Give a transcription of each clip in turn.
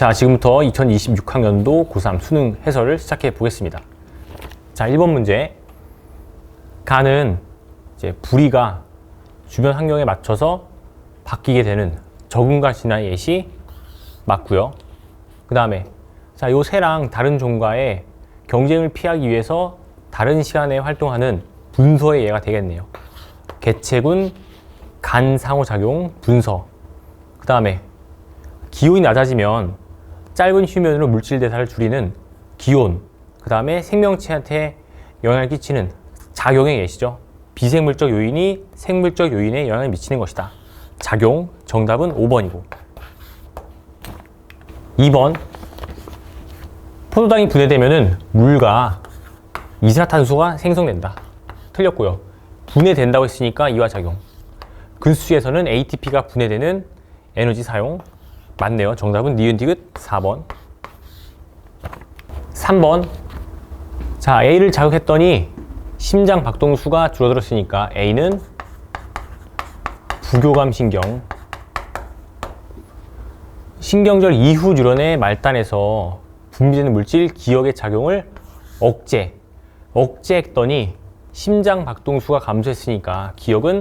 자, 지금부터 2026학년도 고3 수능 해설을 시작해 보겠습니다. 자, 1번 문제. 간은 이제 부리가 주변 환경에 맞춰서 바뀌게 되는 적응과 진화의 예시 맞고요. 그 다음에 자, 요 새랑 다른 종과의 경쟁을 피하기 위해서 다른 시간에 활동하는 분서의 예가 되겠네요. 개체군, 간 상호작용, 분서. 그 다음에 기온이 낮아지면 짧은 휴면으로 물질 대사를 줄이는 기온. 그 다음에 생명체한테 영향을 끼치는 작용의 예시죠. 비생물적 요인이 생물적 요인에 영향을 미치는 것이다. 작용. 정답은 5번이고. 2번. 포도당이 분해되면은 물과 이산화탄소가 생성된다. 틀렸고요. 분해된다고 했으니까 이화작용. 근수에서는 ATP가 분해되는 에너지 사용. 맞네요. 정답은 니은 디귿 4번. 3번. 자, A를 자극했더니 심장 박동수가 줄어들었으니까 A는 부교감 신경. 신경절 이후 뉴런의 말단에서 분비되는 물질 기억의 작용을 억제했더니 심장 박동수가 감소했으니까 기억은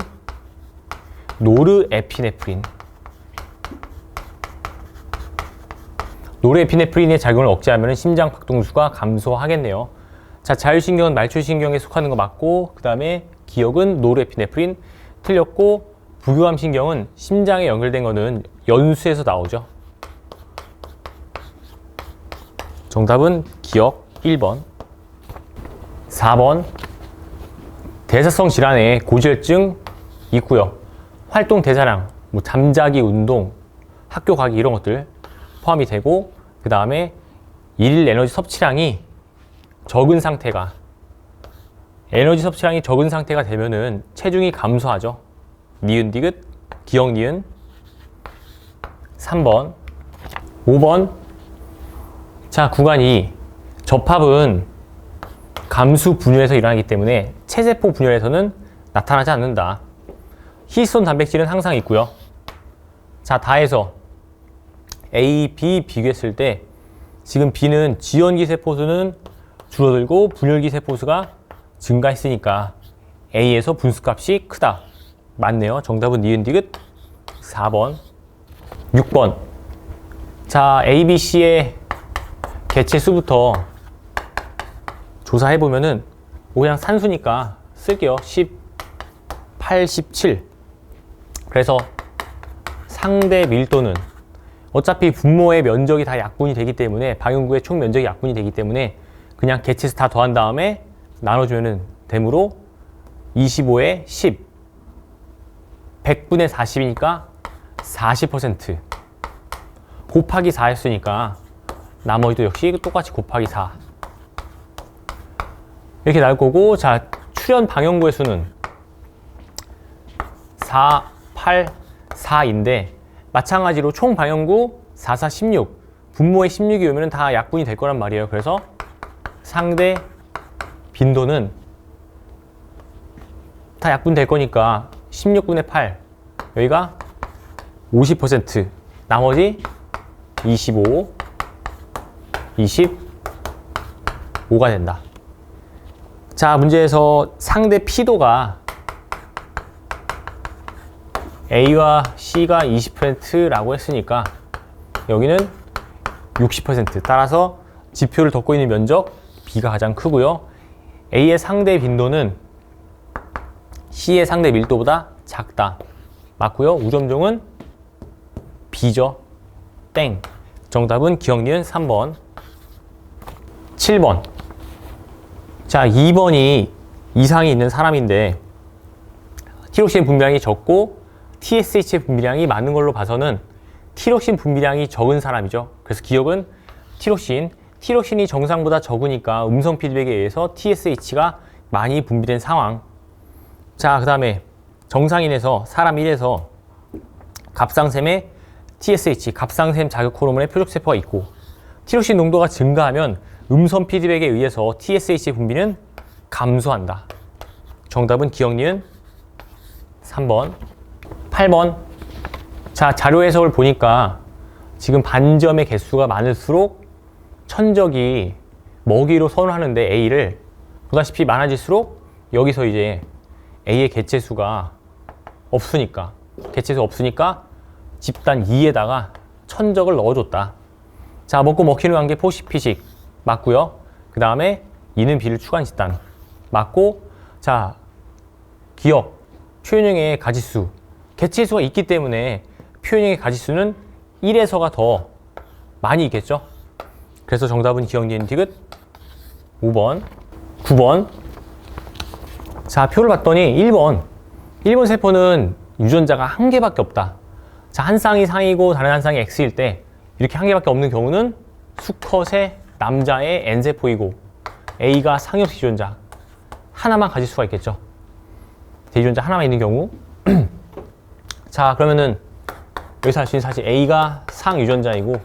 노르에피네프린. 노르에피네프린의 작용을 억제하면 심장 박동수가 감소하겠네요. 자, 자율신경은 말초신경에 속하는 거 맞고, 그 다음에 기억은 노르에피네프린 틀렸고, 부교감 신경은 심장에 연결된 거는 연수에서 나오죠. 정답은 기억 1번. 4번. 대사성 질환에 고지혈증 있고요. 활동 대사량, 뭐 잠자기 운동, 학교 가기 이런 것들 포함이 되고, 그 다음에 일일 에너지 섭취량이 적은 상태가 되면은 체중이 감소하죠. 니은 디귿 기억 니은 3번. 5번. 자, 구간 2. 접합은 감수 분열에서 일어나기 때문에 체세포 분열에서는 나타나지 않는다. 히스톤 단백질은 항상 있고요. 자, 다해서 A, B 비교했을 때 지금 B는 지연기 세포수는 줄어들고 분열기 세포수가 증가했으니까 A에서 분수값이 크다. 맞네요. 정답은 니은 디귿 4번. 6번. 자, A, B, C의 개체 수부터 조사해보면은 그냥 산수니까 쓸게요. 18, 17. 그래서 상대 밀도는 어차피 분모의 면적이 다 약분이 되기 때문에 방향구의 총 면적이 약분이 되기 때문에 그냥 개체수 다 더한 다음에 나눠주면은 되므로 25에 10 100분의 40이니까 40% 곱하기 4 했으니까 나머지도 역시 똑같이 곱하기 4 이렇게 나올 거고, 자, 출현 방향구의 수는 4, 8, 4인데 마찬가지로 총 방향구 4, 4, 16 분모에 16이 오면 다 약분이 될 거란 말이에요. 그래서 상대 빈도는 다 약분될 거니까 16분의 8 여기가 50% 나머지 25 25가 된다. 자, 문제에서 상대 P도가 A와 C가 20%라고 했으니까 여기는 60%. 따라서 지표를 덮고 있는 면적 B가 가장 크고요. A의 상대 빈도는 C의 상대 밀도보다 작다. 맞고요. 우점종은 B죠. 땡. 정답은 기억 니은 3번. 7번. 자, 2번이 이상이 있는 사람인데 티록신 분비량이 적고 TSH의 분비량이 많은 걸로 봐서는 티록신 분비량이 적은 사람이죠. 그래서 기억은 티록신이 정상보다 적으니까 음성 피드백에 의해서 TSH가 많이 분비된 상황. 자, 그 다음에 정상인에서 사람 1에서 갑상샘에 TSH, 갑상샘 자극 호르몬의 표적세포가 있고 티록신 농도가 증가하면 음성 피드백에 의해서 TSH의 분비는 감소한다. 정답은 기억 니은 3번. 8번. 자, 자료 해석을 보니까 지금 반점의 개수가 많을수록 천적이 먹이로 선호하는데 A를 보다시피 많아질수록 여기서 이제 A의 개체수가 없으니까 집단 2에다가 천적을 넣어줬다. 자, 먹고 먹히는 관계 포시피식 맞고요. 그 다음에 이는 B를 추가한 집단 맞고, 자, 기억, 표현형의 가지수, 개체수가 있기 때문에 표현형의 가지수는 1에서가 더 많이 있겠죠. 그래서 정답은 기억 니은 디귿 5번. 9번. 자, 표를 봤더니 1번 세포는 유전자가 한 개밖에 없다. 자, 한 쌍이 상이고 다른 한 쌍이 X일 때 이렇게 한 개밖에 없는 경우는 수컷의 남자의 N세포이고 A가 상엽식 유전자 하나만 가질 수가 있겠죠. 대유전자 하나만 있는 경우. 자, 그러면은 여기서 할 수 있는 사실 A가 상유전자이고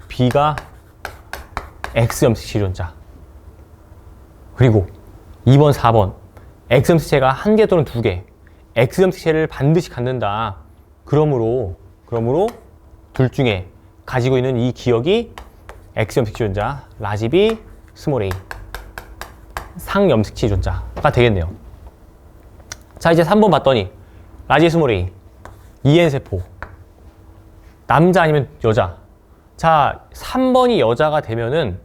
B가 X염식 유전자. 그리고 2번, 4번 X염식체가 한 개 또는 두 개, X염식체를 반드시 갖는다. 그러므로 둘 중에 가지고 있는 이 기억이 X염식 유전자, 라지 B, 스몰 a, 상염식체 유전자가 되겠네요. 자, 이제 3번 봤더니 라지 스몰 a, EN세포, 남자 아니면 여자. 자, 3번이 여자가 되면은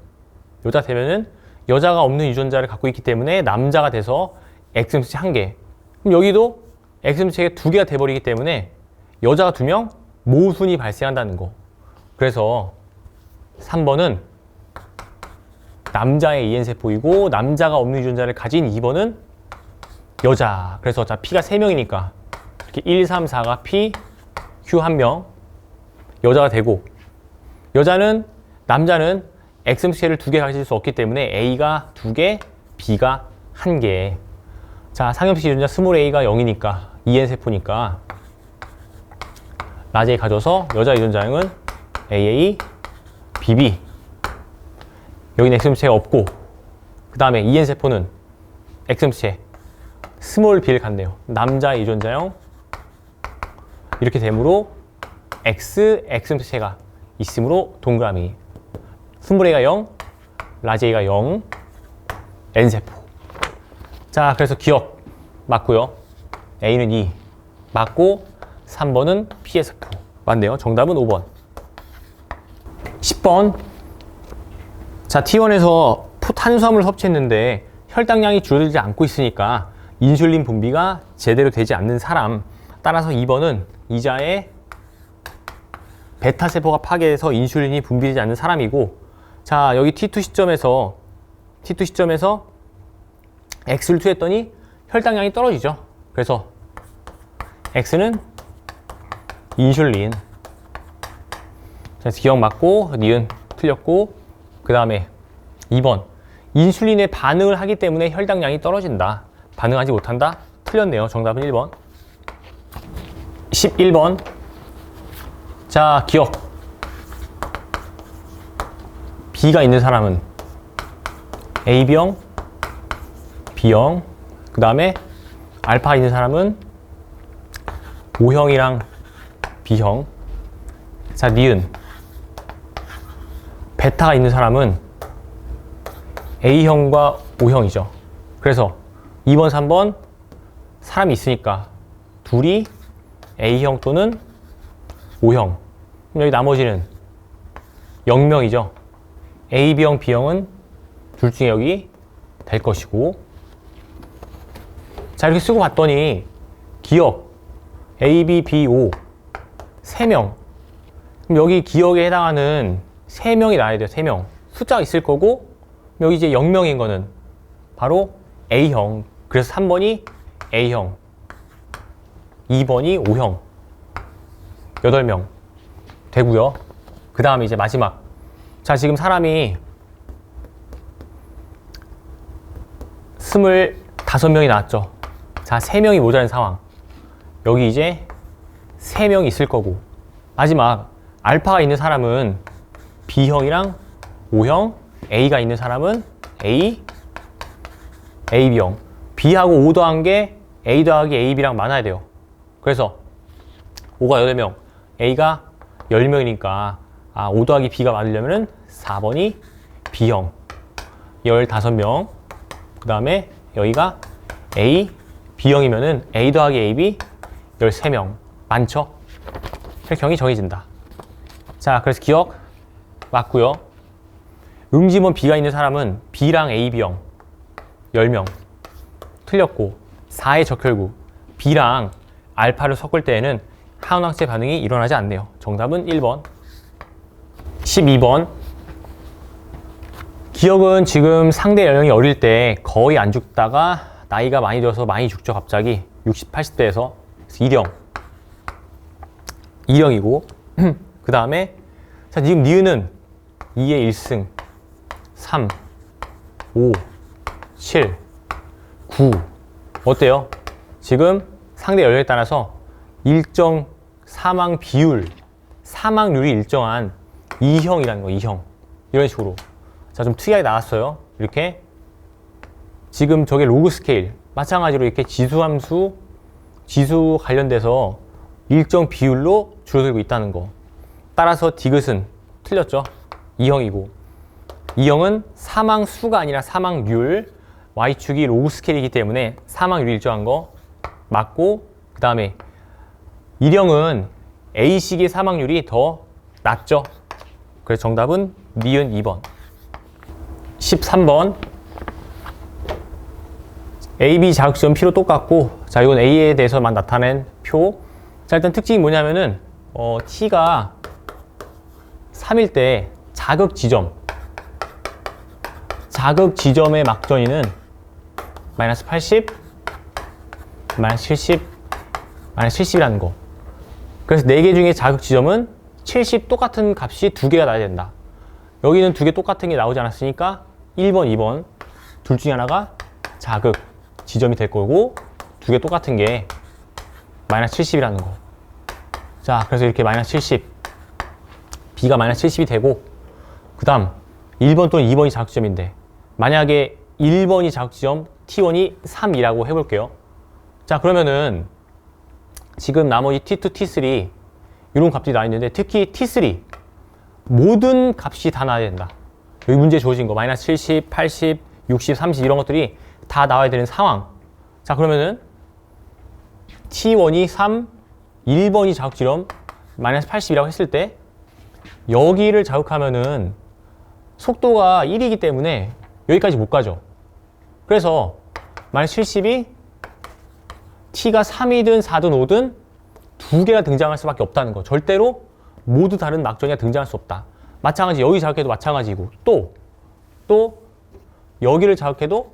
여자가 없는 유전자를 갖고 있기 때문에 남자가 돼서 X염식체 한 개. 그럼 여기도 X염식체가 두 개가 돼버리기 때문에 여자가 2명, 모순이 발생한다는 거. 그래서 3번은 남자의 EN세포이고 남자가 없는 유전자를 가진 2번은 여자. 그래서 자, P가 3명이니까 이렇게 1, 3, 4가 P, Q 1명 여자가 되고, 남자는 X염식체를 2개 가질 수 없기 때문에 A가 2개, B가 1개. 자, 상염식 유전자 스몰 a가 0이니까 EN세포니까 라지 A 가져서 여자 유전자형은 AA, BB. 여기는 X염식체가 없고, 그 다음에 EN세포는 X염식체 스몰 b를 갖네요. 남자 유전자형 이렇게 되므로 X염식체가 있으므로 동그라미. 스몰 a가 0, 라지 A가 0, N세포. 자, 그래서 기억 맞고요. A는 2 맞고 3번은 P의 세포 맞네요. 정답은 5번. 10번. 자, T1에서 탄수화물을 섭취했는데 혈당량이 줄어들지 않고 있으니까 인슐린 분비가 제대로 되지 않는 사람. 따라서 2번은 이자의 베타 세포가 파괴돼서 인슐린이 분비되지 않는 사람이고, 자, 여기 T2 시점에서 X를 투했더니 혈당량이 떨어지죠. 그래서 X는 인슐린. 자, 기억 맞고 니은 틀렸고, 그 다음에 2번 인슐린에 반응을 하기 때문에 혈당량이 떨어진다. 반응하지 못한다? 틀렸네요. 정답은 1번. 11번. 자, 기억. B가 있는 사람은 AB형, B형, 그 다음에 알파가 있는 사람은 O형이랑 B형. 자, 니은. 베타가 있는 사람은 A형과 O형이죠. 그래서 2번, 3번 사람이 있으니까 둘이 A형 또는 O형. 여기 나머지는 0명이죠. AB형, B형은 둘 중에 여기 될 것이고. 자, 이렇게 쓰고 봤더니 기억 A, B, B, O 3명. 그럼 여기 기억에 해당하는 3명이 나와야 돼요. 3명. 숫자가 있을 거고, 여기 이제 0명인 거는 바로 A형. 그래서 3번이 A형, 2번이 O형. 8명 되고요. 그 다음에 이제 마지막. 자, 지금 사람이 25명이 나왔죠. 자, 3명이 모자란 상황. 여기 이제 3명이 있을 거고, 마지막 알파가 있는 사람은 B형이랑 O형, A가 있는 사람은 A, AB형. B하고 O 더한 게 A 더하기 AB랑 많아야 돼요. 그래서 O가 8명, A가 10명이니까 5 더하기 B가 맞으려면은 4번이 B형 15명. 그 다음에 여기가 A, B형이면은 A 더하기 AB 13명. 많죠? 혈형이 정해진다. 자, 그래서 기억 맞고요. 음지문 B가 있는 사람은 B랑 AB형 10명. 틀렸고 4의 적혈구 B랑 알파를 섞을 때에는 하원학체 반응이 일어나지 않네요. 정답은 1번. 12번. 기억은 지금 상대 연령이 어릴 때 거의 안 죽다가 나이가 많이 들어서 많이 죽죠. 갑자기 60, 80대에서 일형 2형이고 그 다음에 자 지금 니은은 2의 1승 3, 5, 7, 9 어때요? 지금 상대 연령에 따라서 일정 사망 비율, 사망률이 일정한 2형이라는 거, 2형. 이런 식으로. 자, 좀 특이하게 나왔어요. 이렇게. 지금 저게 로그 스케일. 마찬가지로 이렇게 지수함수, 지수 관련돼서 일정 비율로 줄어들고 있다는 거. 따라서 디귿은 틀렸죠. 2형이고. 2형은 사망수가 아니라 사망률. Y축이 로그 스케일이기 때문에 사망률이 일정한 거 맞고, 그 다음에 1형은 A식의 사망률이 더 낮죠. 그래서 정답은 니은 2번. 13번. AB 자극점 P로 똑같고, 자, 이건 A에 대해서만 나타낸 표. 자, 일단 특징이 뭐냐면은, T가 3일 때 자극 지점의 막전이는 마이너스 80, 마이너스 70, 마이너스 70이라는 거. 그래서 4개 중에 자극 지점은 70 똑같은 값이 2개가 나야 된다. 여기는 2개 똑같은 게 나오지 않았으니까 1번, 2번 둘 중에 하나가 자극 지점이 될 거고 2개 똑같은 게 마이너스 70이라는 거. 자, 그래서 이렇게 마이너스 70 B가 마이너스 70이 되고 그 다음 1번 또는 2번이 자극 지점인데 만약에 1번이 자극 지점 T1이 3이라고 해볼게요. 자, 그러면은 지금 나머지 T2, T3 이런 값들이 나와 있는데 특히 T3 모든 값이 다 나와야 된다. 여기 문제에 주어진 거 마이너스 70, 80, 60, 30 이런 것들이 다 나와야 되는 상황. 자, 그러면은 T1이 3, 1번이 자극지점 마이너스 80이라고 했을 때 여기를 자극하면은 속도가 1이기 때문에 여기까지 못 가죠. 그래서 마이너스 70이 T가 3이든 4든 5든 2개가 등장할 수밖에 없다는 거. 절대로 모두 다른 막전이가 등장할 수 없다. 마찬가지 여기 자극해도 마찬가지고 또 여기를 자극해도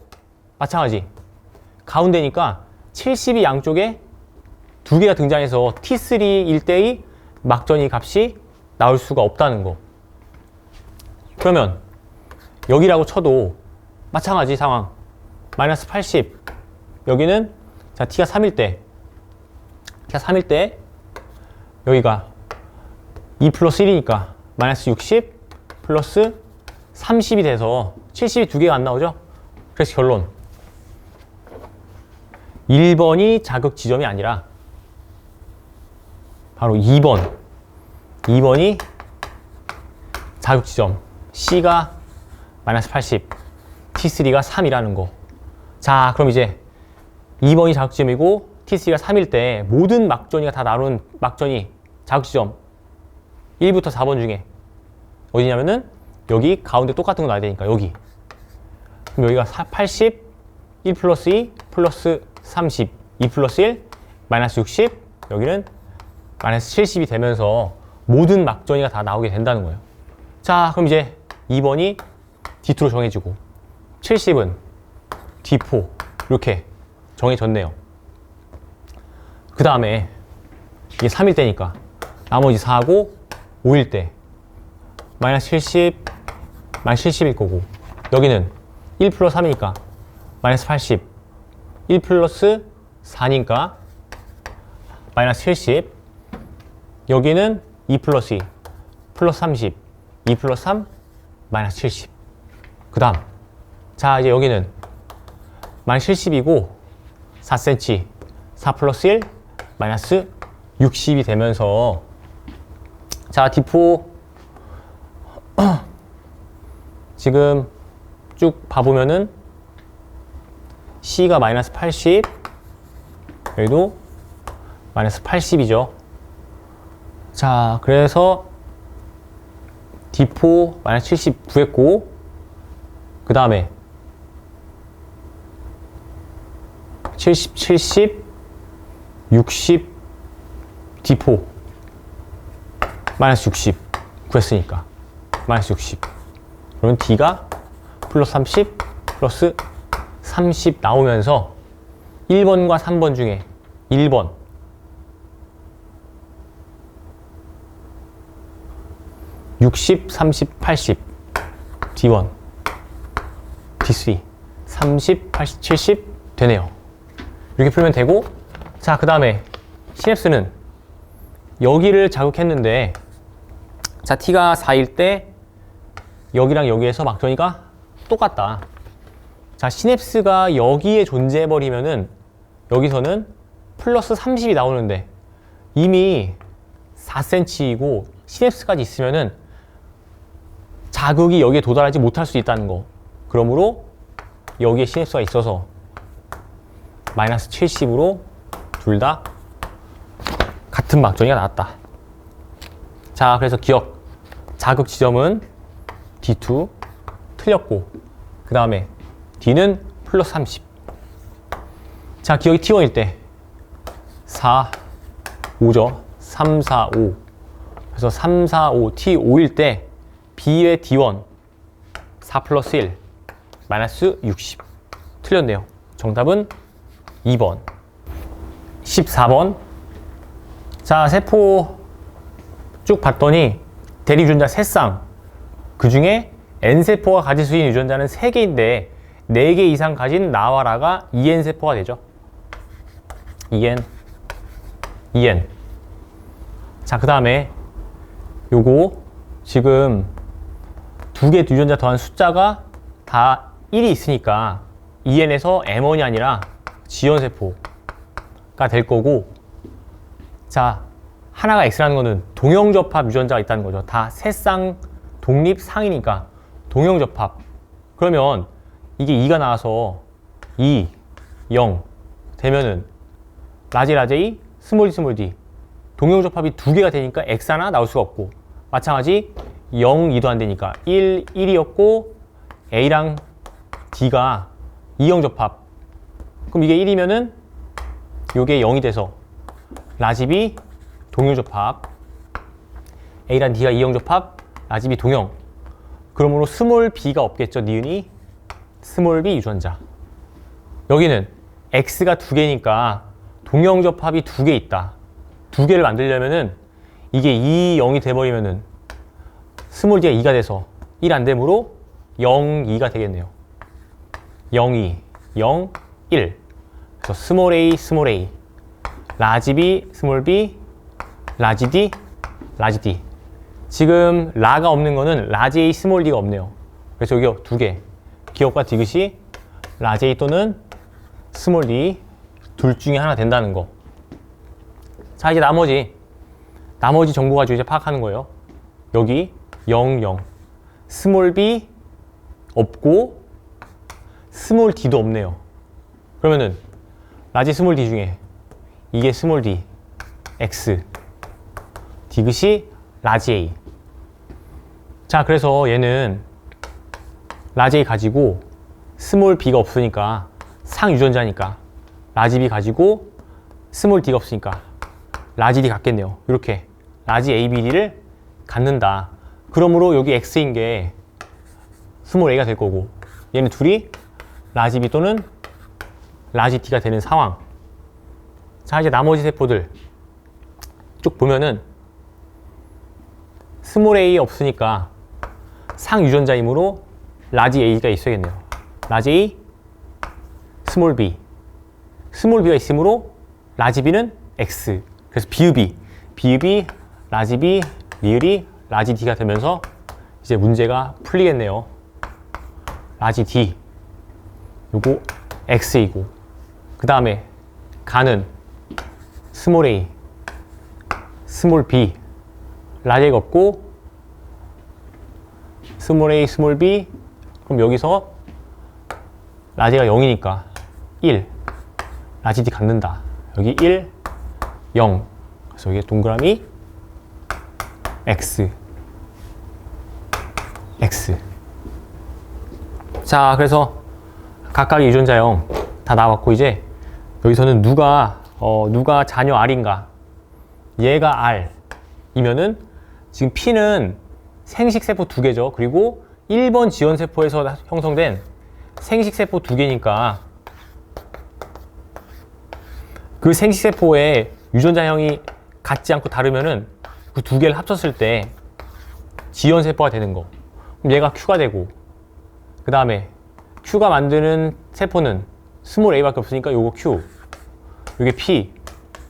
마찬가지. 가운데니까 70이 양쪽에 2개가 등장해서 T3일 때의 막전이 값이 나올 수가 없다는 거. 그러면 여기라고 쳐도 마찬가지 상황. 마이너스 80 여기는 자 T가 3일 때 여기가 2 플러스 1이니까 마이너스 60 플러스 30이 돼서 70이 2개가 안 나오죠? 그래서 결론 1번이 자극 지점이 아니라 바로 2번이 자극 지점 C가 마이너스 80 T3가 3이라는 거. 자, 그럼 이제 2번이 자극지점이고 T3가 3일 때 모든 막전이가 다 나눈 막전이 자극지점 1부터 4번 중에 어디냐면은 여기 가운데 똑같은 거 놔야 되니까 여기. 그럼 여기가 80, 1 플러스 2 플러스 30, 2 플러스 1 마이너스 60 여기는 마이너스 70이 되면서 모든 막전이가 다 나오게 된다는 거예요. 자, 그럼 이제 2번이 D2로 정해지고 70은 D4 이렇게 정해졌네요. 그 다음에 이게 3일 때니까 나머지 4하고 5일 때 마이너스 70, 마이너스 70일 거고 여기는 1 플러스 3이니까 마이너스 80 1 플러스 4니까 마이너스 70 여기는 2 플러스 2 플러스 30 2 플러스 3 마이너스 70 그 다음 자 이제 여기는 마이너스 70이고 4cm 4 플러스 1 마이너스 60이 되면서 자, D4 지금 쭉 봐보면은 C가 마이너스 80, 여기도 마이너스 80이죠. 자, 그래서 D4 마이너스 70 구했고, 그 다음에 70, 70, 60, D4 마이너스 60 구했으니까 마이너스 60. 그러면 D가 플러스 30 플러스 30 나오면서 1번과 3번 중에 1번 (60, 30, 80) D1 D3 30, 80, 70 되네요. 이렇게 풀면 되고, 자, 그 다음에 시냅스는 여기를 자극했는데, 자, T가 4일 때 여기랑 여기에서 막전이가 똑같다. 자, 시냅스가 여기에 존재해버리면은 여기서는 플러스 30이 나오는데 이미 4cm이고 시냅스까지 있으면은 자극이 여기에 도달하지 못할 수 있다는 거. 그러므로 여기에 시냅스가 있어서 마이너스 70으로 둘 다 같은 막전이가 나왔다. 자, 그래서 기억. 자극 지점은 D2 틀렸고, 그 다음에 D는 플러스 30. 자, 기억이 T1일 때 4, 5죠. 3, 4, 5. 그래서 3, 4, 5, T5일 때 B의 D1 4 플러스 1 마이너스 60. 틀렸네요. 정답은 2번. 14번. 자, 세포 쭉 봤더니 대리유전자 3쌍, 그 중에 N세포가 가질 수 있는 유전자는 3개인데 4개 이상 가진 나와라가 EN세포가 되죠. EN. 자, 그 다음에 요거 지금 2개 유전자 더한 숫자가 다 1이 있으니까 EN에서 M1이 아니라 지연세포가 될 거고, 자, 하나가 X라는 거는 동형접합 유전자가 있다는 거죠. 다 3쌍 독립상이니까 동형접합. 그러면 이게 2가 나와서 2, 0 되면은 라지, 스몰 d 동형접합이 2개가 되니까 X 하나 나올 수가 없고, 마찬가지 0, 2도 안 되니까 1, 1이었고 A랑 D가 2형접합. 그럼 이게 1이면은 요게 0이 돼서 라집이 동형접합, A랑 D가 2형접합, 라집이 동형. 그러므로 스몰 b가 없겠죠. 니은이 스몰 b 유전자. 여기는 X가 2개니까 동형접합이 2개 있다. 2개를 만들려면은 이게 2, 0이 돼버리면은 스몰 d가 2가 돼서 1 안 되므로 0, 2가 되겠네요. 0, 2, 0, 1. 그래서 스몰 a, 라지 b, 스몰 b, 라지 d, 라지 d. 지금 라가 없는 거는 라지 a, 스몰 d가 없네요. 그래서 여기 2개. 기억과 디귿이 라지 a 또는 스몰 d 둘 중에 하나 된다는 거. 자, 이제 나머지 정보 가지고 이제 파악하는 거예요. 여기 0, 0. 스몰 b 없고 스몰 d도 없네요. 그러면은 라지 스몰 d 중에 이게 스몰 d, x, 디귿이 라지 a. 자, 그래서 얘는 라지 a 가지고 스몰 b가 없으니까 상유전자니까 라지 b 가지고 스몰 d가 없으니까 라지 d 같겠네요. 이렇게 라지 a, b, d를 갖는다. 그러므로 여기 x인 게 스몰 a가 될 거고, 얘는 둘이 라지 b 또는 라지 d가 되는 상황. 자, 이제 나머지 세포들 쭉 보면은 스몰 a 없으니까 상유전자이므로 라지 a가 있어야겠네요. 라지 a, 스몰 b. 스몰 b가 있으므로 라지 b는 x. 그래서 비읍이 라지 b, 리을이 라지 d가 되면서 이제 문제가 풀리겠네요. 라지 d. 요거 x이고, 그 다음에 가는 스몰 a, 스몰 b, 라지가 없고 스몰 a, 스몰 b. 그럼 여기서 라지가 0이니까 1. 라지 d 갖는다. 여기 1, 0. 그래서 여기 동그라미 x. x. 자, 그래서 각각의 유전자형 다 나왔고, 이제 여기서는 누가 자녀 R인가. 얘가 R이면은 지금 P는 생식세포 2개죠. 그리고 1번 지원세포에서 형성된 생식세포 2개니까 그 생식세포의 유전자형이 같지 않고 다르면은 그 2개를 합쳤을 때 지원세포가 되는 거. 그럼 얘가 Q가 되고, 그 다음에 Q가 만드는 세포는 스몰 a밖에 없으니까 요거 Q, 요게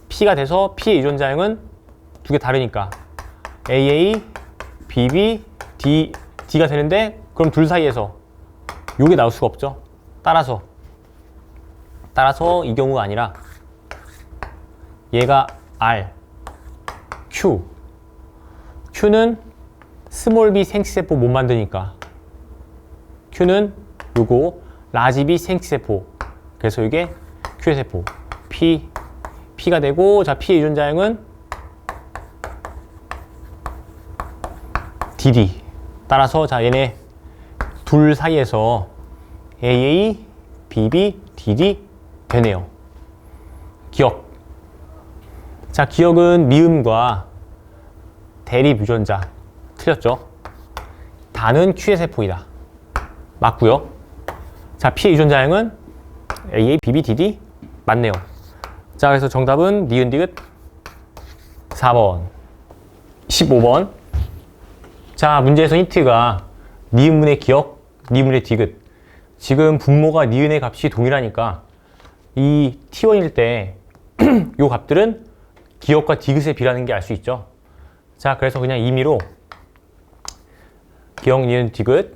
P가 돼서 P의 유전자형은 2개 다르니까 AA, BB, D가 되는데, 그럼 둘 사이에서 요게 나올 수가 없죠. 따라서 이 경우가 아니라 얘가 R, Q는 스몰 b 생식세포 못 만드니까 Q는 요거 라지 b 생식세포, 그래서 이게 Q의 세포 P가 되고, 자, P의 유전자형은 DD. 따라서 자, 얘네 둘 사이에서 AA, BB, DD 되네요. 기억. 자, 기억은 미음과 대립 유전자. 틀렸죠? 다는 Q의 세포이다. 맞고요. 자, P의 유전자형은 AA, BB, DD 맞네요. 자, 그래서 정답은 니은 디귿 4번. 15번. 자, 문제에서 힌트가 니은문의 기억, 니은문의 디귿. 지금 분모가 니은의 값이 동일하니까 이 T1일 때 요 값들은 기억과 디귿의 비라는 게 알 수 있죠. 자, 그래서 그냥 임의로 기억, 니은, 디귿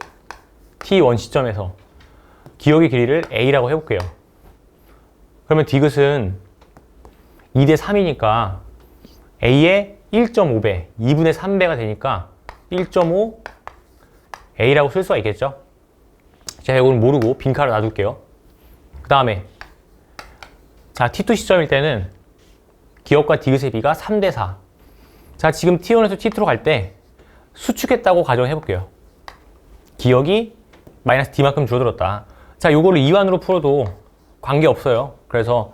T1 시점에서 기억의 길이를 A라고 해볼게요. 그러면 디귿은 2대 3이니까 A의 1.5배, 2분의 3배가 되니까 1.5 A라고 쓸 수가 있겠죠. 자, 이건 모르고 빈칸을 놔둘게요. 그 다음에 자, T2 시점일 때는 기억과 디귿의 비가 3대 4. 자, 지금 T1에서 T2로 갈 때 수축했다고 가정해볼게요. 기억이 마이너스 D만큼 줄어들었다. 자, 요거를 이완으로 풀어도 관계없어요. 그래서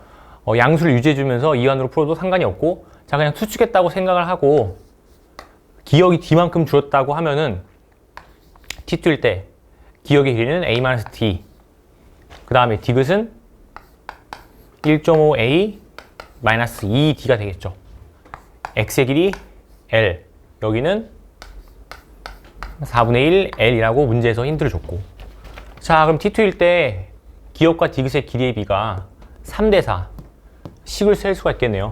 양수를 유지해주면서 이완으로 풀어도 상관이 없고, 자, 그냥 수축했다고 생각을 하고 기억이 D만큼 줄었다고 하면은 T2일 때 기억의 길이는 A-D, 그 다음에 디귿은 1.5A 마이너스 2D가 되겠죠. X의 길이 L, 여기는 4분의 1 L이라고 문제에서 힌트를 줬고, 자, 그럼 T2일 때 기억과 디귿의 길이의 비가 3대 4, 식을 셀 수가 있겠네요.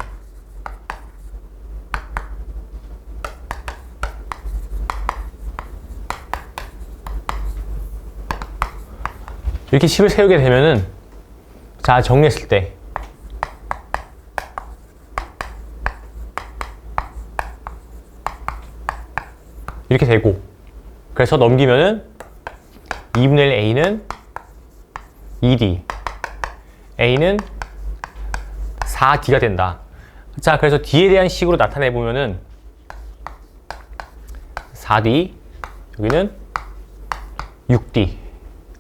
이렇게 식을 세우게 되면은, 자, 정리했을 때 이렇게 되고, 그래서 넘기면은 2분의 1 A는 2D, A는 4D가 된다. 자, 그래서 D에 대한 식으로 나타내 보면은 4D, 여기는 6D,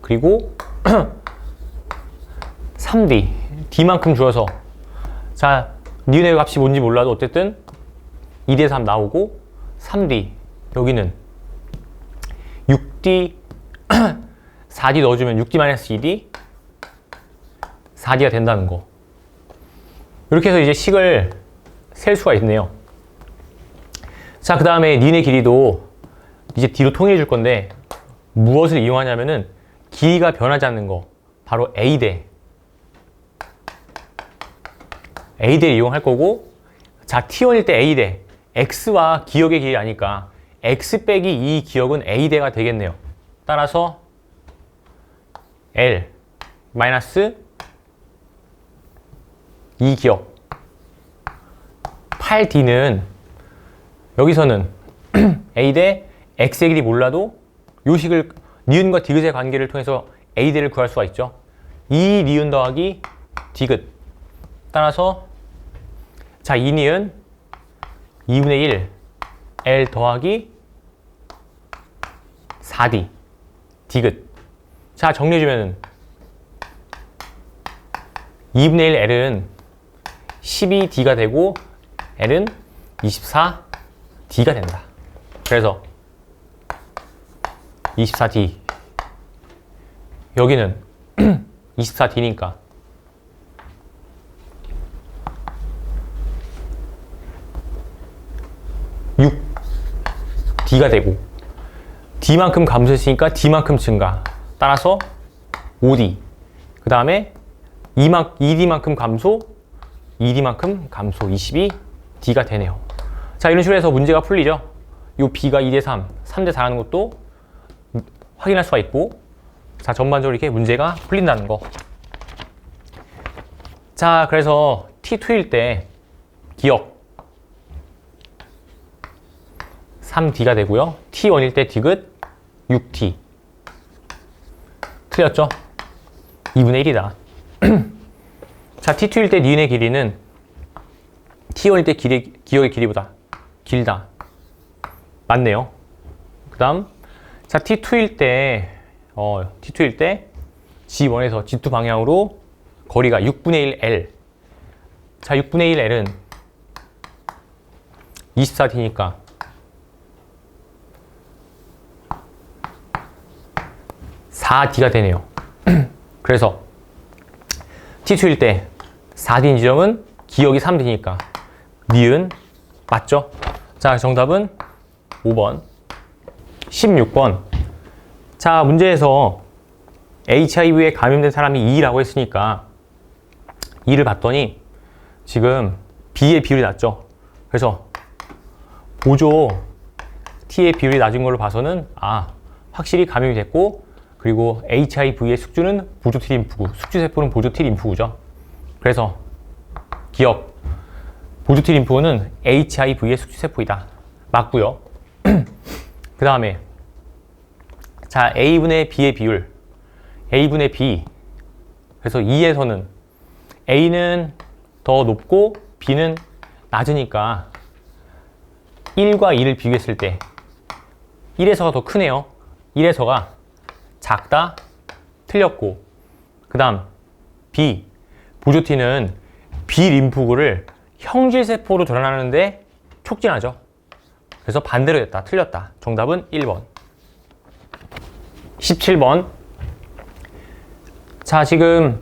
그리고 3D, D만큼 줄여서, 자, 니은의 값이 뭔지 몰라도 어쨌든 2대 3 나오고, 3D, 여기는 6D, 4D 넣어주면 6D-2D, 4D가 된다는 거. 이렇게 해서 이제 식을 셀 수가 있네요. 자, 그 다음에 니은의 길이도 이제 D로 통일해 줄 건데, 무엇을 이용하냐면은 길이가 변하지 않는 거, 바로 A대를 이용할 거고, 자, T1일 때 A대, X와 기억의 길이 아니까 X 빼기 이 기억은 A대가 되겠네요. 따라서 L 마이너스 2기억 8D는 여기서는 A 대 X의 길이 몰라도 요 식을 니은과 디귿의 관계를 통해서 A 대를 구할 수가 있죠. 2 니은 더하기 디귿. 따라서 자, 2 니은 2분의 1 L 더하기 4D 디귿. 자, 정리해주면은 2분의 1 L은 12D가 되고 L은 24D가 된다. 그래서 24D 여기는 24D니까 6D가 되고 D만큼 감소했으니까 D만큼 증가. 따라서 5D. 그 다음에 2D만큼 감소, 2D만큼 감소, 22D가 되네요. 자, 이런 식으로 해서 문제가 풀리죠. 요 B가 2대 3, 3대 4라는 것도 확인할 수가 있고, 자, 전반적으로 이렇게 문제가 풀린다는 거. 자, 그래서 T2일 때 기억 3D가 되고요. T1일 때 디귿 6D. 틀렸죠? 2분의 1이다. 자, T2일 때 니은의 길이는 T1일 때 기억의 길이보다 길다. 맞네요. 그 다음, 자, T2일 때 G1에서 G2 방향으로 거리가 6분의 1 L. 자, 6분의 1 L은 24D니까 4D가 되네요. 그래서 T2일 때 4D인 지점은 기억이 3D니까 니은 맞죠? 자, 정답은 5번. 16번. 자, 문제에서 HIV에 감염된 사람이 2라고 했으니까 2를 봤더니 지금 B의 비율이 낮죠? 그래서 보조 T의 비율이 낮은 걸로 봐서는 확실히 감염이 됐고, 그리고 HIV의 숙주는 보조 T 림프구, 숙주세포는 보조 T 림프구죠. 그래서 기억, 보조 T 림프구는 HIV의 숙주세포이다. 맞고요. 그 다음에 자, A분의 B의 비율, A분의 B. 그래서 2에서는 A는 더 높고 B는 낮으니까 1과 2를 비교했을 때 1에서가 더 크네요. 1에서가 작다, 틀렸고, 그 다음 B, 보조티는 B 림프구를 형질세포로 전환하는데 촉진하죠. 그래서 반대로 됐다, 틀렸다. 정답은 1번. 17번. 자, 지금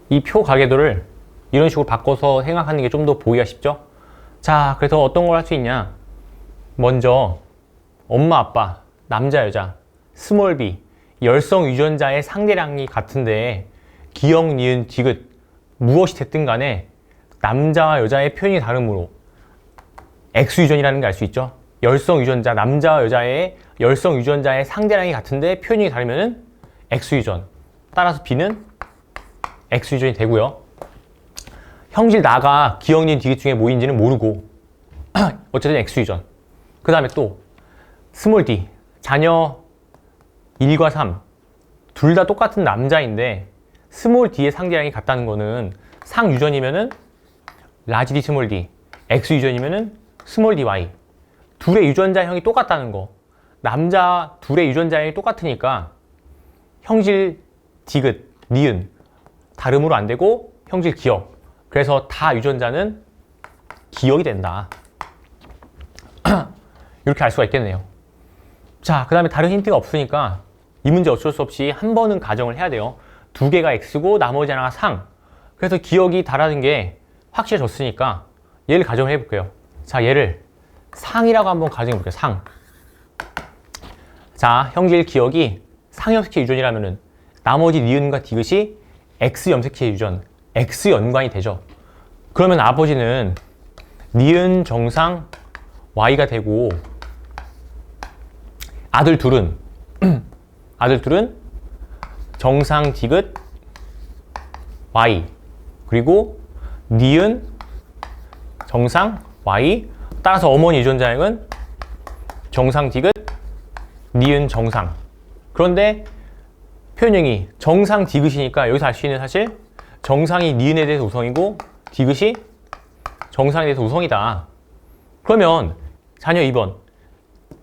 이 표 가계도를 이런 식으로 바꿔서 생각하는 게 좀 더 보기가 쉽죠? 자, 그래서 어떤 걸 할 수 있냐? 먼저 엄마, 아빠, 남자, 여자, 스몰 b, 열성 유전자의 상대량이 같은데 기억, 니은, 디귿 무엇이 됐든 간에 남자와 여자의 표현이 다르므로 X유전이라는 걸 알 수 있죠. 열성 유전자, 남자와 여자의 열성 유전자의 상대량이 같은데 표현이 다르면 X유전. 따라서 B는 X유전이 되고요. 형질 나가 기억, 니은, 디귿 중에 뭐인지는 모르고 어쨌든 X유전. 그 다음에 또 스몰 d, 자녀 1과 3 둘 다 똑같은 남자인데 스몰 d의 상대량이 같다는 거는 상유전이면은 라지 d 스몰 d, X유전이면은 스몰 dy. 둘의 유전자형이 똑같다는 거. 남자 둘의 유전자형이 똑같으니까 형질 디귿, 니은 다름으로 안 되고 형질 기억. 그래서 다 유전자는 기억이 된다. 이렇게 알 수가 있겠네요. 자, 그 다음에 다른 힌트가 없으니까 이 문제 어쩔 수 없이 한 번은 가정을 해야 돼요. 두 개가 X고 나머지 하나가 상. 그래서 기억이 다라는 게 확실해졌으니까 얘를 가정을 해볼게요. 자, 얘를 상이라고 한번 가정해 볼게요. 상. 자, 형질 기억이 상염색체 유전이라면은 나머지 니은과 디귿이 X 염색체 유전, X 연관이 되죠. 그러면 아버지는 니은 정상 Y가 되고 아들 둘은 정상 디귿 Y, 그리고 니은 정상 Y. 따라서 어머니 유전자형은 정상 디귿 니은 정상. 그런데 표현형이 정상 디귿이니까 여기서 알 수 있는 사실 정상이 니은에 대해서 우성이고 디귿이 정상에 대해서 우성이다. 그러면 자녀 2번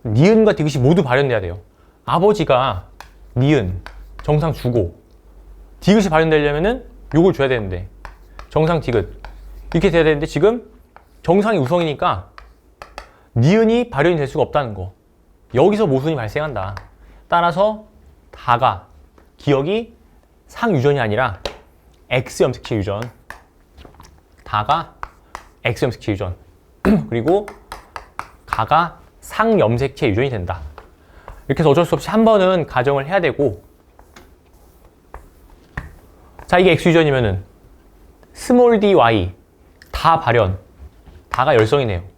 니은과 디귿이 모두 발현돼야 돼요. 아버지가 니은 정상 주고 디귿이 발현되려면은 요걸 줘야 되는데 정상 디귿 이렇게 돼야 되는데 지금 정상이 우성이니까 니은이 발현이 될 수가 없다는 거. 여기서 모순이 발생한다. 따라서 다가 기억이 상유전이 아니라 X염색체 유전. 다가 X염색체 유전. 그리고 가가 상염색체 유전이 된다. 이렇게 해서 어쩔 수 없이 한 번은 가정을 해야 되고, 자, 이게 X유전이면은 스몰 dy 다 발현, 다가 열성이네요.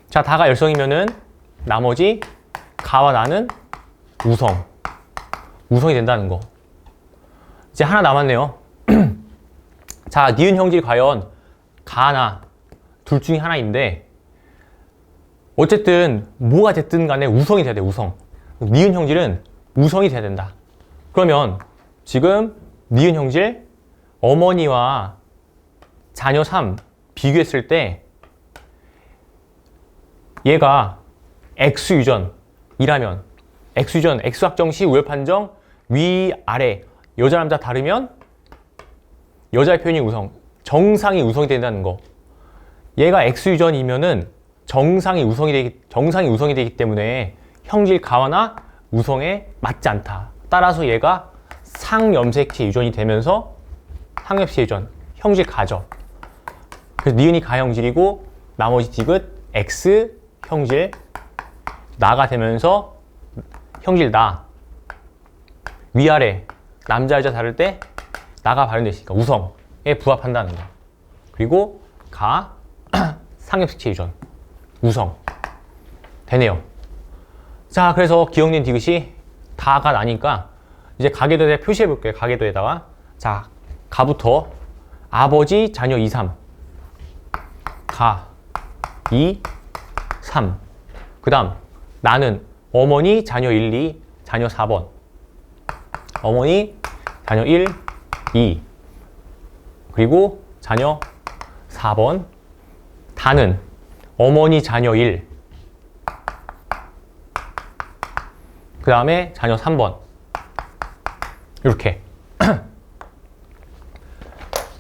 자, 다가 열성이면은 나머지 가와 나는 우성이 된다는 거. 이제 하나 남았네요. 자, 니은 형질이 과연 가나 둘 중에 하나인데 어쨌든 뭐가 됐든 간에 우성이 돼야 돼. 우성. 니은 형질은 우성이 돼야 된다. 그러면 지금 니은 형질 어머니와 자녀 3 비교했을 때 얘가 X유전이라면 X유전, X확정 시 우열 판정 위아래 여자 남자 다르면 여자의 표현이 우성, 정상이 우성이 된다는 거. 얘가 X유전이면은 정상이 우성이 되기 때문에 형질 가와나 우성에 맞지 않다. 따라서 얘가 상염색체 유전이 되면서 상염색체 유전, 형질 가죠. 그래서 니은이 가형질이고 나머지 디귿 X 형질 나가 되면서 형질 나 위아래 남자 여자 다를 때 나가 발현됐으니까 우성에 부합한다는 거. 그리고 가 상염색체 유전 우성 되네요. 자, 그래서 기억된 디귿이 다가 나니까 이제 가계도에 표시해 볼게요. 가계도에다가 자, 가부터 아버지 자녀 2, 3 가 2, 3 그 다음 나는 어머니 자녀 1, 2 자녀 4번 어머니 자녀 1, 2 그리고 자녀 4번 다는 어머니 자녀 1 그 다음에 자녀 3번 이렇게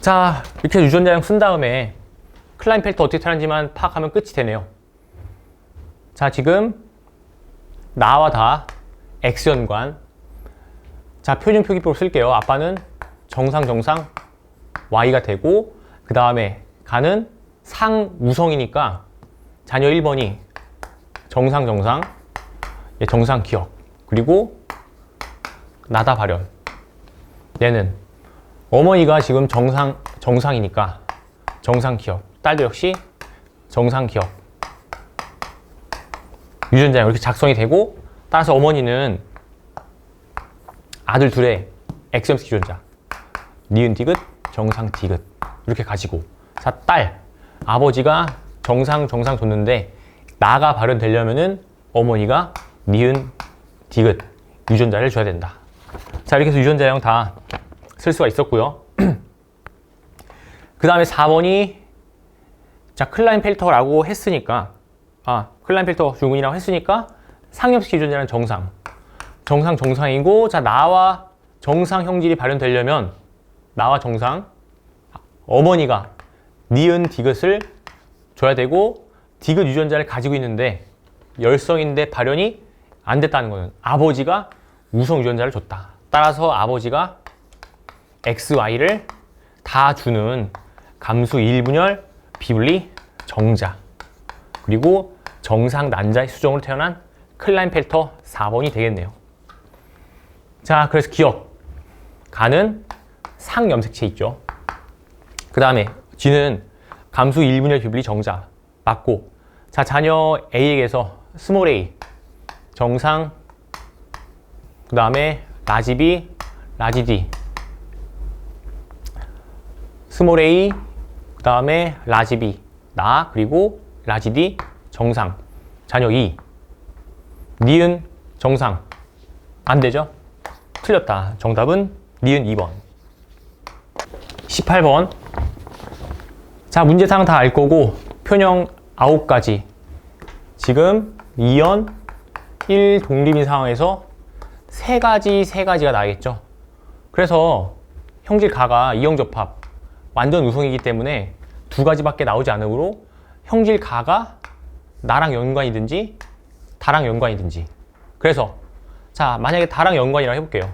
자, 이렇게 유전자형 쓴 다음에 클라인펠터 어떻게 타는지만 파악하면 끝이 되네요. 자, 지금 나와 다 X연관. 자, 표준 표기법을 쓸게요. 아빠는 정상 Y가 되고 그 다음에 가는 상우성이니까 자녀 1번이 정상 기억. 그리고 나다 발현. 얘는 어머니가 지금 정상이니까 정상 기억. 딸도 역시 정상 기억. 유전자가 이렇게 작성이 되고 따라서 어머니는 아들 둘의 X염색 유전자 니은 디귿 정상 디귿 이렇게 가지고 자, 딸 아버지가 정상 줬는데 나가 발현되려면은 어머니가 니은 디귿 유전자를 줘야 된다. 자, 이렇게 해서 유전자형 다 쓸 수가 있었고요. 그 다음에 4번이 자, 클라인펠터라고 했으니까 클라인펠터 주문이라고 했으니까 상엽식 유전자는 정상이고 자, 나와 정상 형질이 발현되려면 나와 정상 어머니가 니은 디귿을 줘야 되고 디귿 유전자를 가지고 있는데 열성인데 발현이 안 됐다는 거는 아버지가 우성 유전자를 줬다. 따라서 아버지가 XY를 다 주는 감수 1분열 비분리 정자 그리고 정상 난자의 수정으로 태어난 클라인펠터 4번이 되겠네요. 자, 그래서 기억 가는 상염색체 있죠. 그 다음에 G는 감수 1분열 비분리 정자 맞고 자, 자녀 A에게서 스몰 a 정상 그 다음에 라지 B 라지 D 스몰 a 그 다음에 라지 B 나 그리고 라지 D 정상 자녀 2 니은 정상. 안 되죠? 틀렸다. 정답은 니은 2번. 18번. 자, 문제상 다 알 거고 표현 9가지. 지금 2연 1 독립인 상황에서 세 가지가 나겠죠. 그래서 형질 가가 이형접합 완전 우성이기 때문에 2가지밖에 나오지 않으므로 형질 가가 나랑 연관이든지 다랑 연관이든지. 그래서 자, 만약에 다랑 연관이라고 해볼게요.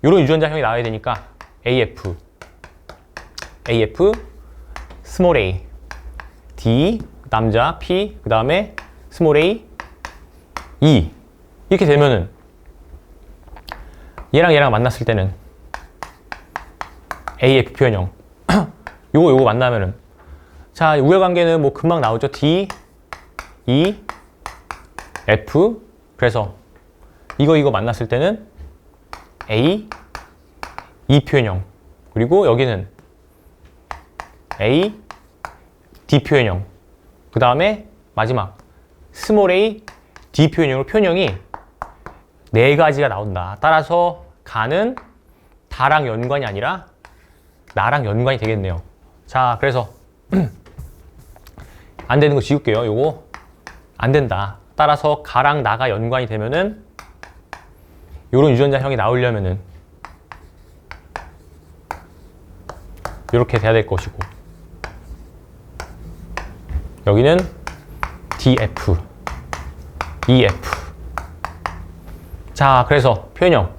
이런 유전자형이 나와야 되니까 AF 스몰 a D 남자 P 그 다음에 스몰 a E 이렇게 되면은 얘랑 만났을 때는 AF 표현형 요거 만나면은 자, 우열관계는 뭐 금방 나오죠. D E F. 그래서 이거 만났을 때는 A E 표현형. 그리고 여기는 A D 표현형. 그 다음에 마지막 스몰 a D 표현형으로 표현형이 4가지가 나온다. 따라서 가는 다랑 연관이 아니라 나랑 연관이 되겠네요. 자, 그래서 안 되는 거 지울게요. 요거 안 된다. 따라서 가랑 나가 연관이 되면은 요런 유전자형이 나오려면은 요렇게 돼야 될 것이고, 여기는 DF, EF. 자, 그래서 표현형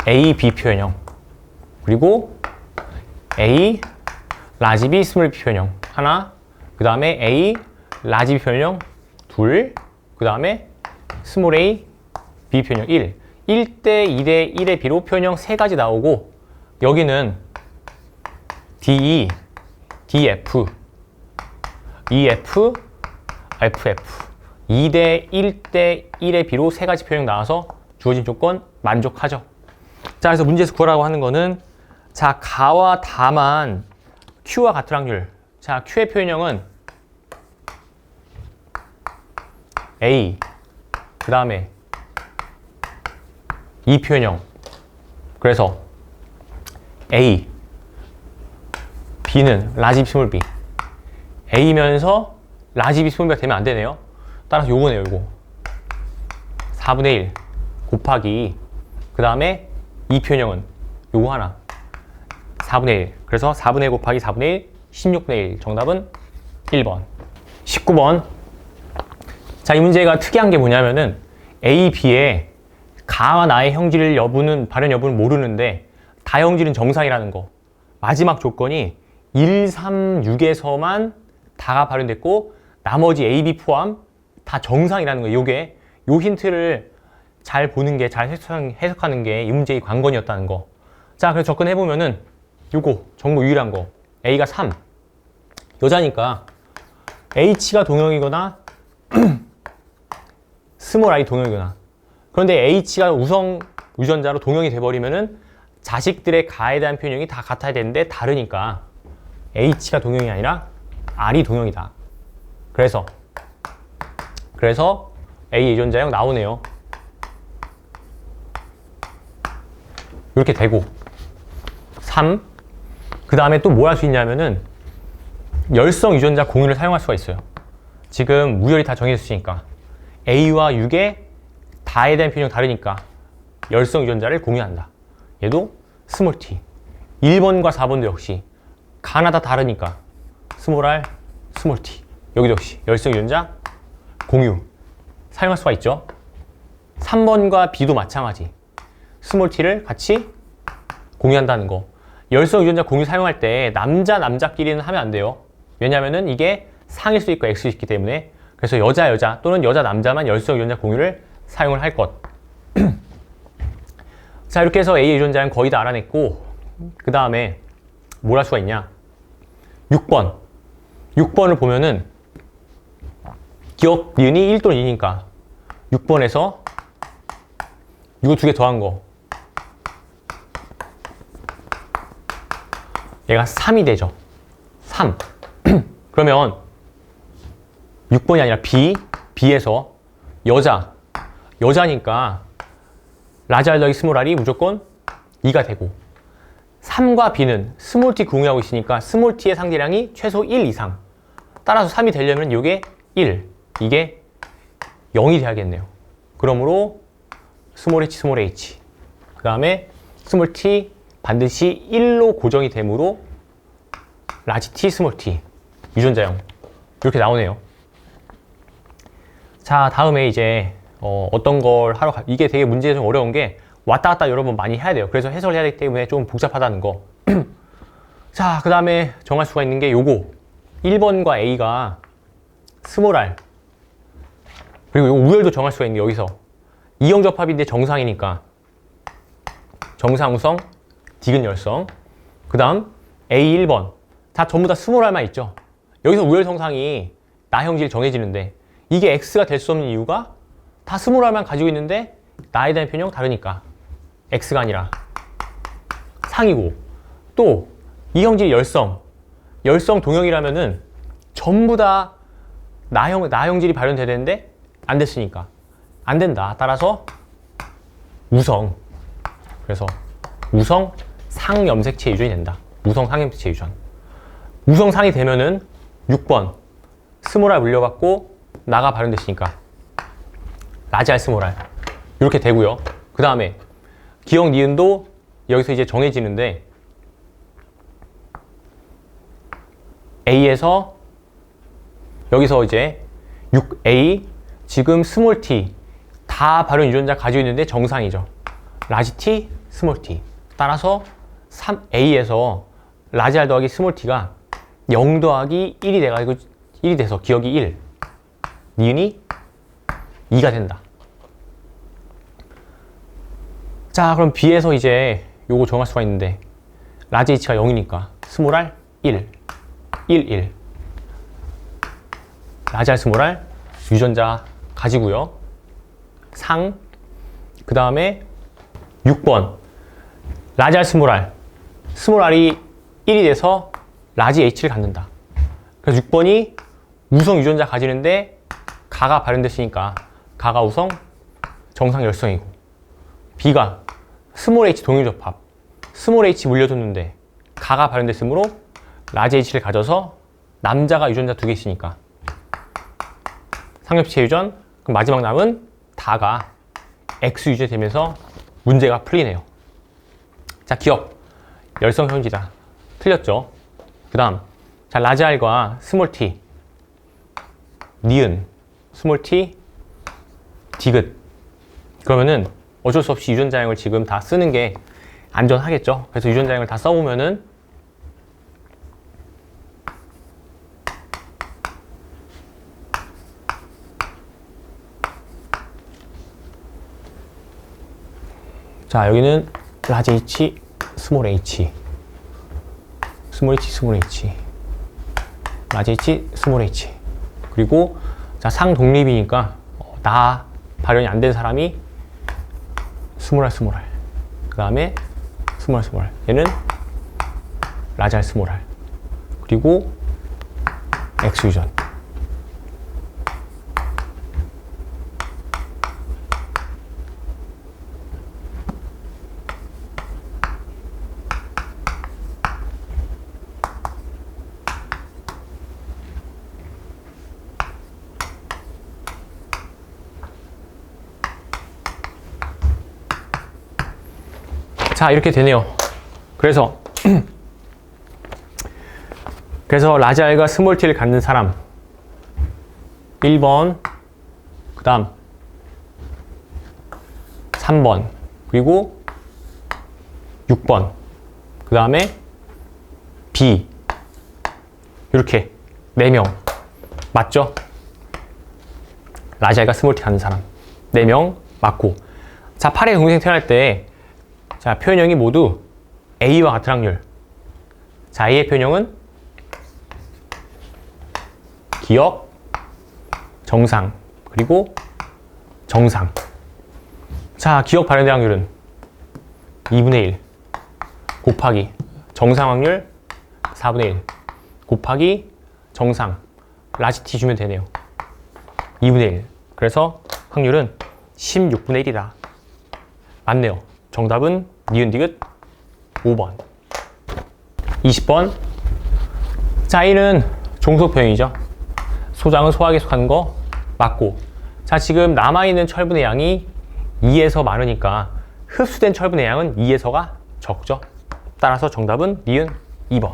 A, B 표현형, 그리고 A, 라지 B, 스몰 B 표현형 하나, 그 다음에 A, 라지 B 표현형 둘, 그 다음에 스몰 a, b 표현형 1. 1대 2대 1의 b로 표현형 3가지 나오고, 여기는 DE, DF, EF, FF. 2대 1대 1의 b로 3가지 표현형 나와서 주어진 조건 만족하죠. 자, 그래서 문제에서 구하라고 하는 거는, 자, 가와 다만 Q와 같은 확률. 자, Q의 표현형은 A, 그 다음에 E 표현형. 그래서 A, B는 라지 B, 스몰 B. A면서 라지 B, 스몰 B가 되면 안 되네요. 따라서 요거네요, 요거. 4분의 1 곱하기, 그 다음에 E 표현형은 요거 하나. 4분의 1. 그래서 4분의 1 곱하기 4분의 1, 16분의 1. 정답은 1번. 19번. 자, 이 문제가 특이한 게 뭐냐면은 A, B에 가와 나의 형질 여부는, 발현 여부는 모르는데 다형질은 정상이라는 거. 마지막 조건이 1, 3, 6에서만 다가 발현됐고 나머지 A, B 포함 다 정상이라는 거예요. 요게 요 힌트를 잘 보는 게, 잘 해석하는 게 이 문제의 관건이었다는 거. 자, 그래서 접근해보면은 요거 정보 유일한 거. A가 3. 여자니까 H가 동형이거나 스몰 i 동형이거나. 그런데 H가 우성 유전자로 동형이 돼버리면은 자식들의 가에 대한 표현형이 다 같아야 되는데 다르니까 H가 동형이 아니라 R이 동형이다. 그래서 A 유전자형 나오네요. 이렇게 되고 3. 그 다음에 또 뭐 할 수 있냐면은 열성 유전자 공유를 사용할 수가 있어요. 지금 우열이 다 정해졌으니까 A와 6의 다에 대한 표현형 다르니까 열성 유전자를 공유한다. 얘도 스몰 t. 1번과 4번도 역시 가나 다 다르니까 스몰 r, 스몰 t. 여기도 역시 열성 유전자 공유 사용할 수가 있죠. 3번과 B도 마찬가지. 스몰 t를 같이 공유한다는 거. 열성 유전자 공유 사용할 때 남자끼리는 하면 안 돼요. 왜냐면은 이게 상일 수 있고 X일 수 있기 때문에. 그래서 여자 또는 남자만 열성 유전자 공유를 사용을 할 것. 자, 이렇게 해서 A 유전자는 거의 다 알아냈고, 그 다음에 뭘 할 수가 있냐. 6번을 보면은 기억 니은이 1 또는 2니까 6번에서 이거 2개 더한 거, 얘가 3이 되죠. 3. 그러면 6번이 아니라 B에서 여자니까 라지 R 더하기 스몰 R이 무조건 2가 되고, 3과 B는 스몰 t 공유하고 있으니까 스몰 t의 상대량이 최소 1 이상. 따라서 3이 되려면 이게 1, 이게 0이 돼야겠네요. 그러므로 스몰 h, 스몰 h. 그 다음에 스몰 t 반드시 1로 고정이 되므로 라지 t, 스몰 t. 유전자형. 이렇게 나오네요. 자, 다음에 이제 어떤 걸 하러 이게 되게 문제가 좀 어려운 게 왔다 갔다 여러 번 많이 해야 돼요. 그래서 해설을 해야 되기 때문에 좀 복잡하다는 거. 자, 그 다음에 정할 수가 있는 게 요거. 1번과 A가 스몰 r. 그리고 요 우열도 정할 수가 있는 게 여기서 이형접합인데 정상이니까 정상우성, 디귿열성. 그 다음 A 1번. 다 전부 다 스몰 r만 있죠. 여기서 우열 성상이 나형질 정해지는데 이게 X가 될 수 없는 이유가 다 스몰 r만 가지고 있는데 나에 대한 편형 다르니까 X가 아니라 상이고, 또 이형질 열성 동형이라면은 전부 다 나형질이 발현돼야 되는데 안 됐으니까 안 된다. 따라서 우성. 그래서 우성 상염색체 유전이 된다. 우성 상염색체 유전. 우성 상이 되면은 6번 스몰 R 물려받고 나가 발현됐으니까 라지 R 스몰 R 이렇게 되고요. 그 다음에 기억 니은도 여기서 이제 정해지는데 A에서 여기서 이제 6A 지금 스몰 t 다 발현 유전자 가지고 있는데 정상이죠. 라지 t, 스몰 t. 따라서 3A에서 라지 R 더하기 스몰 t가 0 더하기 1이 돼가지고 1이 돼서 기억이 1. 니은이 2가 된다. 자, 그럼 B에서 이제 요거 정할 수가 있는데 라지 H가 0이니까 스몰 R 1, 1, 1. 라지 R 스몰 R 유전자 가지고요. 상. 그 다음에 6번 라지 R 스몰 R. 스몰 R이 1이 돼서 라지 H를 갖는다. 그래서 6번이 우성 유전자 가지는데 가가 발현됐으니까 가가 우성 정상 열성이고, B가 스몰 h 동일접합 스몰 h 물려줬는데 가가 발현됐으므로 라지 H를 가져서 남자가 유전자 2개 있으니까 상엽체 유전. 그럼 마지막 남은 다가 X 유전이 되면서 문제가 풀리네요. 자, 기억 열성 현지다. 틀렸죠? 그 다음 자, 라지 R과 스몰 t 니은 스몰 t 디귿. 그러면은 어쩔 수 없이 유전자형을 지금 다 쓰는 게 안전하겠죠. 그래서 유전자형을 다 써보면은 자, 여기는 라지 H, 스몰 h, 스몰 h, 스몰 h, 라지 H, 스몰 h. 그리고 자, 상독립이니까 나 발현이 안 된 사람이 스몰 R, 스몰 R. 그 다음에 스몰 R, 스몰 R. 얘는 라지 R, 스몰 R. 그리고 X 유전. 자, 이렇게 되네요. 그래서 라지 R과 스몰 t를 갖는 사람 1번, 그 다음 3번, 그리고 6번, 그 다음에 B. 이렇게 4명 맞죠? 라지 R과 스몰 t 갖는 사람 4명 맞고, 자, 8의 동생 태어날 때 자, 표현형이 모두 A와 같은 확률. 자, A의 표현형은 기억, 정상, 그리고 정상. 자, 기억 발현의 확률은 2분의 1 곱하기 정상 확률 4분의 1 곱하기 정상 라지 t 주면 되네요. 2분의 1. 그래서 확률은 16분의 1이다. 맞네요. 정답은 니은 디귿 5번. 20번. 자, A는 종속표현이죠. 소장은 소학에 속하는 거 맞고. 자, 지금 남아있는 철분의 양이 2에서 많으니까 흡수된 철분의 양은 2에서가 적죠. 따라서 정답은 니은 2번.